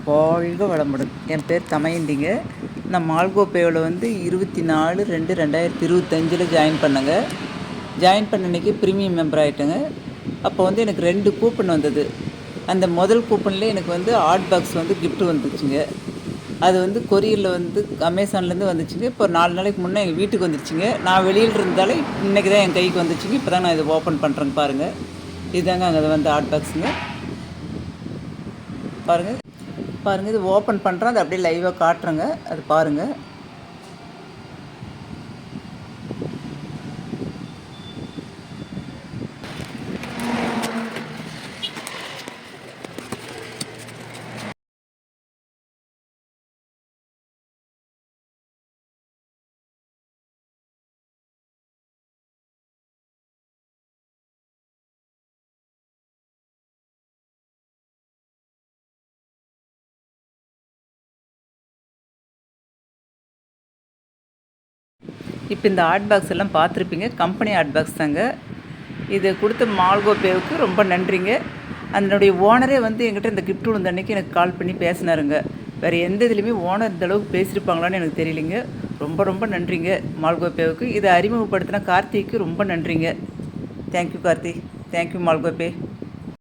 வாழ்க வளமுடன். என் பேர் தமயந்திங்க. நான் மால்கோபேவில் வந்து 24/2/2025 ஜாயின் பண்ணேங்க. ஜாயின் பண்ண அன்றைக்கி ப்ரீமியம் மெம்பர் ஆகிட்டேங்க. அப்போ வந்து எனக்கு 2 கூப்பன் வந்தது. அந்த முதல் கூப்பன்லேயே எனக்கு வந்து ஹாட் பாக்ஸ் வந்து கிஃப்ட்டு வந்துச்சுங்க. அது வந்து கொரியரில் வந்து அமேசான்லேருந்து வந்துச்சுங்க. இப்போ 4 நாளைக்கு முன்னே எங்கள் வீட்டுக்கு வந்துருச்சுங்க. நான் வெளியில் இருந்தாலே இன்றைக்கி தான் என் கைக்கு வந்துச்சுங்க. இப்போ தான் நான் இதை ஓப்பன் பண்ணுறேங்க. பாருங்கள், இதுதாங்க அங்கே வந்து ஹாட் பாக்ஸுங்க. பாருங்கள் இது ஓப்பன் பண்ணுறேன். அது அப்படியே லைவாக காட்டுறேங்க. அது பாருங்கள். இப்போ இந்த ஹாட் பாக்ஸ் எல்லாம் பார்த்துருப்பீங்க. கம்பெனி ஹாட் பாக்ஸ் தாங்க. இது கொடுத்த மால்கோபேவுக்கு ரொம்ப நன்றிங்க. அதனுடைய ஓனரே வந்து என்கிட்ட இந்த கிஃப்ட் விழுந்த அன்றைக்கி எனக்கு கால் பண்ணி பேசினாருங்க. வேறு எந்த இதுலேயுமே ஓனர் இந்த அளவுக்கு பேசியிருப்பாங்களான்னு எனக்கு தெரியலிங்க. ரொம்ப ரொம்ப நன்றிங்க மால்கோபேவுக்கு. இதை அறிமுகப்படுத்தின கார்த்திக்கு ரொம்ப நன்றிங்க. தேங்க்யூ கார்த்தி. தேங்க்யூ மால்கோபே.